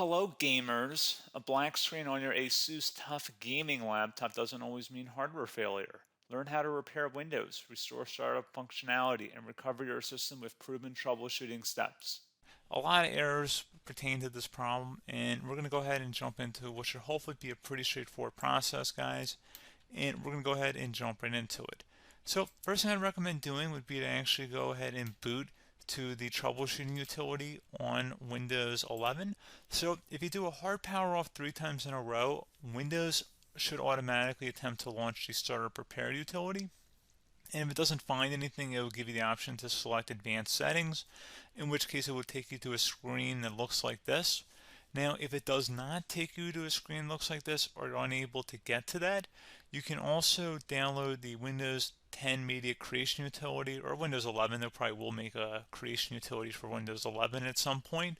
Hello gamers! A black screen on your ASUS TUF Gaming laptop doesn't always mean hardware failure. Learn how to repair Windows, restore startup functionality, and recover your system with proven troubleshooting steps. A lot of errors pertain to this problem, and we're going to go ahead and jump into what should hopefully be a pretty straightforward process, guys. And we're going to go ahead and jump right into it. So first thing I'd recommend doing would be to actually go ahead and boot to the troubleshooting utility on Windows 11. So if you do a hard power off 3 times in a row, Windows should automatically attempt to launch the startup repair utility. And if it doesn't find anything, it will give you the option to select advanced settings, in which case it will take you to a screen that looks like this. Now, if it does not take you to a screen that looks like this, or you're unable to get to that, you can also download the Windows 10 Media Creation Utility, or Windows 11. They probably will make a creation utility for Windows 11 at some point.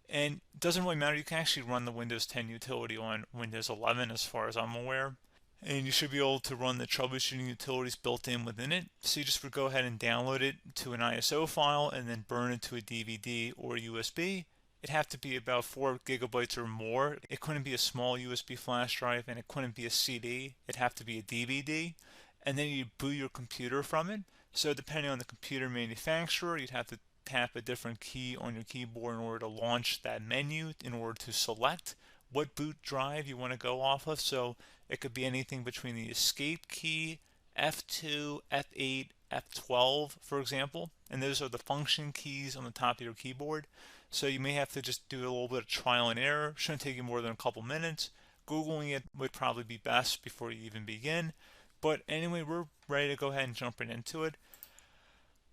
And it doesn't really matter, you can actually run the Windows 10 utility on Windows 11 as far as I'm aware. And you should be able to run the troubleshooting utilities built in within it. So you just would go ahead and download it to an ISO file and then burn it to a DVD or USB. It'd have to be about 4 gigabytes or more. It couldn't be a small USB flash drive, and it couldn't be a CD. It'd have to be a DVD. And then you boot your computer from it. So depending on the computer manufacturer, you'd have to tap a different key on your keyboard in order to launch that menu, in order to select what boot drive you want to go off of. So it could be anything between the escape key, F2, F8, F12, for example. And those are the function keys on the top of your keyboard. So you may have to just do a little bit of trial and error. Shouldn't take you more than a couple minutes. Googling it would probably be best before you even begin. But anyway, we're ready to go ahead and jump right into it.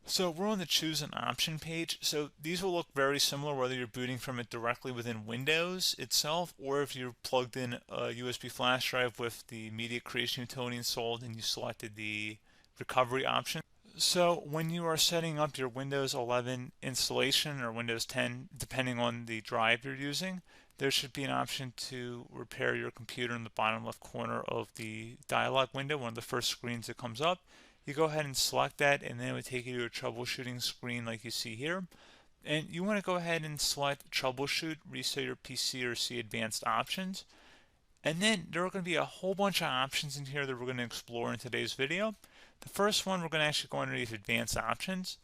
So we're on the choose an option page. So these will look very similar whether you're booting from it directly within Windows itself, or if you're plugged in a USB flash drive with the media creation utility installed and you selected the recovery option. So when you are setting up your Windows 11 installation or Windows 10, depending on the drive you're using, there should be an option to repair your computer in the bottom left corner of the dialog window, one of the first screens that comes up. You go ahead and select that, and then it would take you to a troubleshooting screen like you see here. And you want to go ahead and select troubleshoot, reset your PC, or see advanced options. And then there are going to be a whole bunch of options in here that we're going to explore in today's video. The first one, we're going to actually go underneath advanced options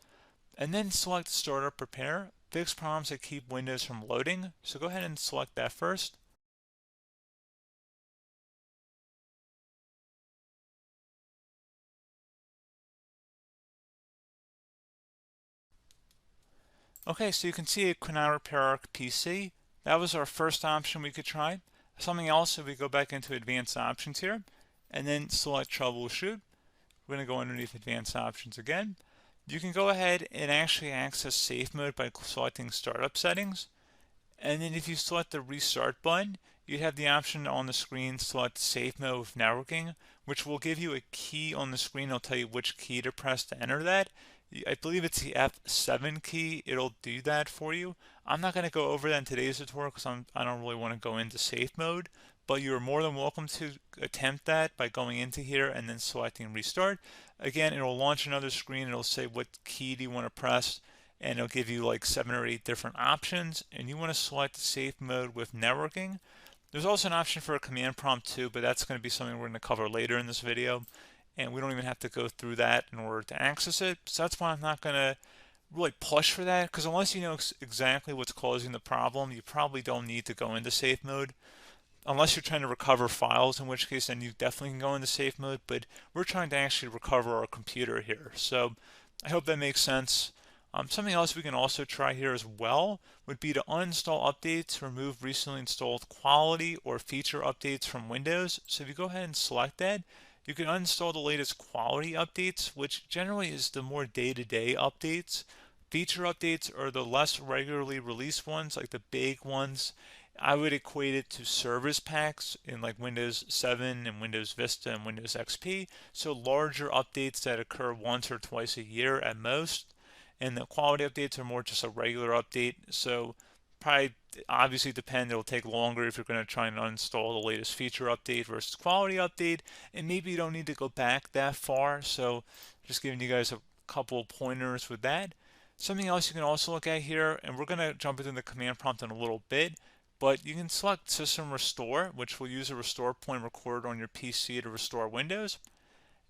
and then select startup repair, fix problems that keep Windows from loading. So go ahead and select that first. Okay, so you can see it could not repair our PC. That was our first option we could try. Something else, if we go back into advanced options here and then select troubleshoot, we're going to go underneath advanced options again. You can go ahead and actually access safe mode by selecting startup settings. And then if you select the restart button, you have the option on the screen, select safe mode with networking, which will give you a key on the screen. It'll tell you which key to press to enter that. I believe it's the F7 key. It'll do that for you. I'm not going to go over that in today's tutorial because I don't really want to go into safe mode, but you're more than welcome to attempt that by going into here and then selecting restart. Again, it'll launch another screen. It'll say what key do you want to press, and it'll give you like 7 or 8 different options, and you want to select safe mode with networking. There's also an option for a command prompt too, but that's going to be something we're going to cover later in this video, and we don't even have to go through that in order to access it. So that's why I'm not going to really push for that, because unless you know exactly what's causing the problem, you probably don't need to go into safe mode. Unless you're trying to recover files, in which case then you definitely can go into safe mode, but we're trying to actually recover our computer here. So I hope that makes sense. Something else we can also try here as well would be to uninstall updates, remove recently installed quality or feature updates from Windows. So if you go ahead and select that, you can uninstall the latest quality updates, which generally is the more day-to-day updates. Feature updates are the less regularly released ones, like the big ones. I would equate it to service packs in like Windows 7 and Windows Vista and Windows XP. So larger updates that occur once or twice a year at most. And the quality updates are more just a regular update. So probably obviously depend, it'll take longer if you're going to try and uninstall the latest feature update versus quality update. And maybe you don't need to go back that far. So just giving you guys a couple pointers with that. Something else you can also look at here, and we're going to jump into the command prompt in a little bit, But you can select System Restore, which will use a restore point recorded on your PC to restore Windows.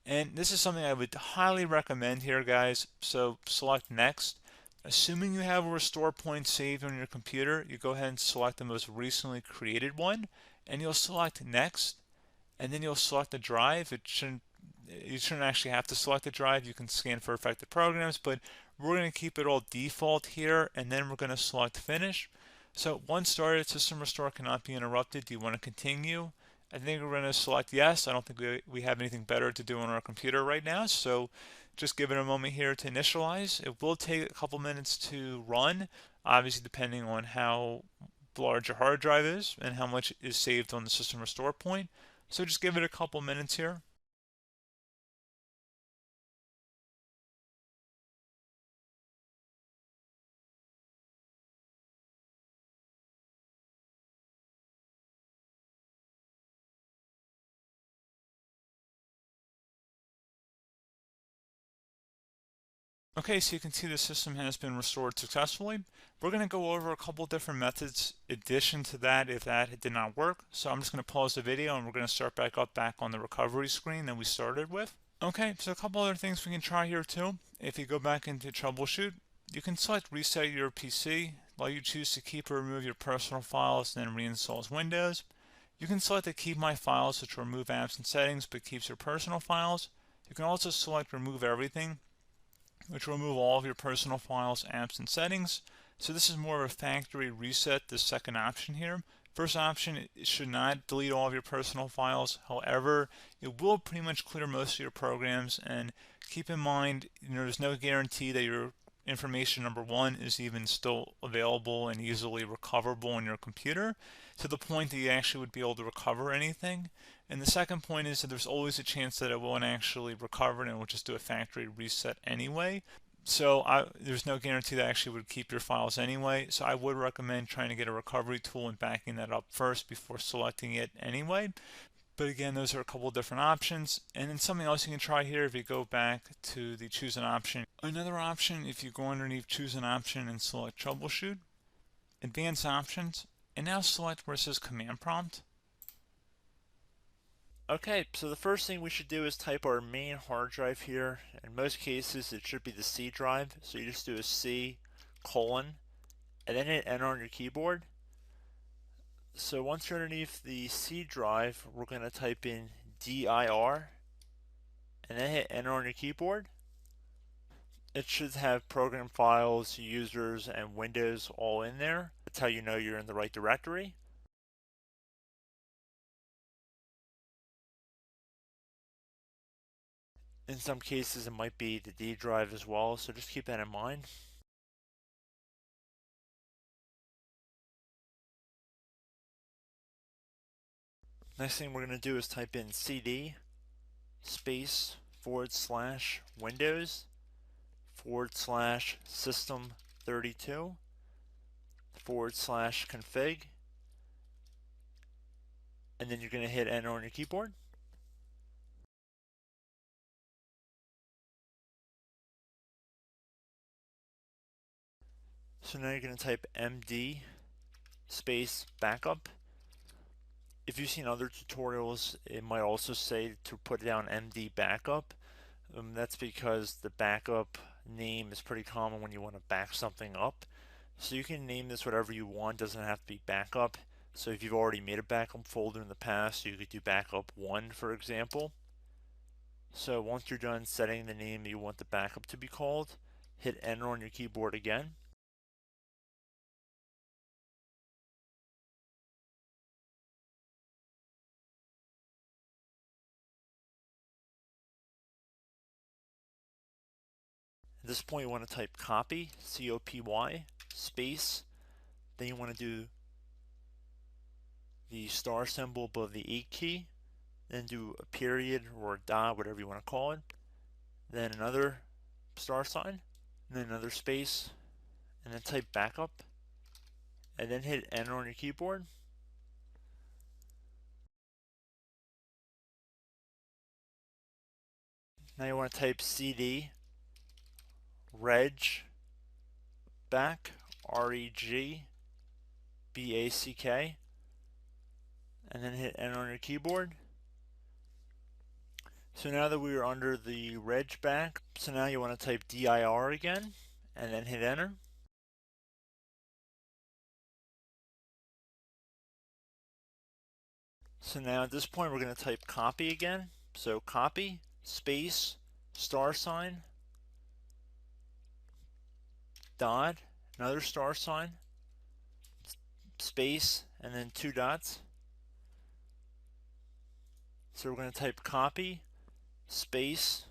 And this is something I would highly recommend here, guys. So select Next. Assuming you have a restore point saved on your computer, you go ahead and select the most recently created one, and you'll select Next, and then you'll select the drive. You shouldn't actually have to select the drive. You can scan for affected programs, but we're going to keep it all default here, and then we're going to select Finish. So once started, System Restore cannot be interrupted. Do you want to continue? I think we're going to select yes. I don't think we have anything better to do on our computer right now, so just give it a moment here to initialize. It will take a couple minutes to run, obviously depending on how large your hard drive is and how much is saved on the System Restore point. So just give it a couple minutes here. Okay, so you can see the system has been restored successfully. We're going to go over a couple different methods addition to that if that did not work. So I'm just going to pause the video and we're going to start back on the recovery screen that we started with. Okay, so a couple other things we can try here too. If you go back into troubleshoot, you can select reset your PC, while you choose to keep or remove your personal files and then reinstalls Windows. You can select to keep my files, which will remove apps and settings but keeps your personal files. You can also select remove everything, which will remove all of your personal files, apps, and settings. So this is more of a factory reset, this second option here. First option, it should not delete all of your personal files. However, it will pretty much clear most of your programs. And keep in mind, there's no guarantee that your information, number one, is even still available and easily recoverable on your computer to the point that you actually would be able to recover anything. And the second point is that there's always a chance that it won't actually recover and it will just do a factory reset anyway. So there's no guarantee that actually would keep your files anyway. So I would recommend trying to get a recovery tool and backing that up first before selecting it anyway. But again, those are a couple different options. And then something else you can try here, if you go back to the choose an option. Another option, if you go underneath choose an option and select troubleshoot, advanced options, and now select where it says command prompt. Okay, so the first thing we should do is type our main hard drive here. In most cases, it should be the C drive. So you just do a C colon and then hit enter on your keyboard. So once you're underneath the C drive, we're going to type in dir and then hit enter on your keyboard. It should have program files, users, and Windows all in there. That's how you know you're in the right directory. In some cases, it might be the D drive as well, so just keep that in mind. Next thing we're going to do is type in cd space / Windows / system 32 / config, and then you're going to hit enter on your keyboard. So now you're going to type md space backup. If you've seen other tutorials, it might also say to put down md backup. That's because the backup name is pretty common when you want to back something up. So you can name this whatever you want, doesn't have to be backup. So if you've already made a backup folder in the past, you could do backup 1, for example. So once you're done setting the name you want the backup to be called, hit enter on your keyboard again. At this point you want to type copy, C-O-P-Y, space, then you want to do the star symbol above the 8 key, then do a period or a dot, whatever you want to call it, then another star sign, and then another space, and then type backup, and then hit enter on your keyboard. Now you want to type cd reg back, reg BACK, and then hit enter on your keyboard. So now that we are under the reg back, so now you want to type DIR again, and then hit enter. So now at this point we're going to type copy again. So copy, space, star sign, dot, another star sign, space, and then 2 dots. So we're going to type copy, space,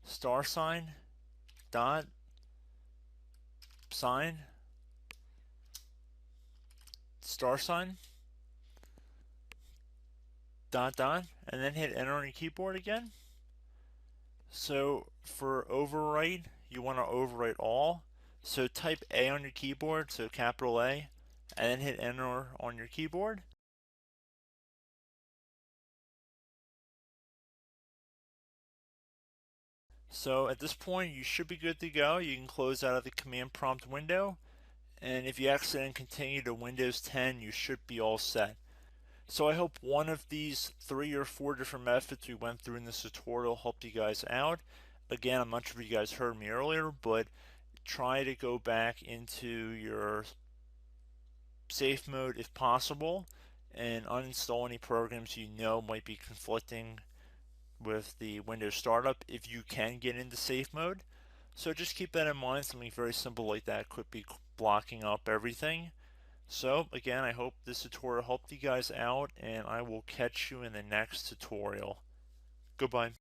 star sign, dot, sign, star sign, dot, dot, and then hit enter on your keyboard again. So for overwrite, you want to overwrite all. So type A on your keyboard, so capital A, and then hit enter on your keyboard. So at this point, you should be good to go. You can close out of the command prompt window, and if you accidentally continue to Windows 10, you should be all set. So I hope one of these 3 or 4 different methods we went through in this tutorial helped you guys out. Again, I'm not sure if you guys heard me earlier, but try to go back into your safe mode if possible and uninstall any programs you know might be conflicting with the Windows startup if you can get into safe mode. So just keep that in mind. Something very simple like that could be blocking up everything. So again, I hope this tutorial helped you guys out, and I will catch you in the next tutorial. Goodbye.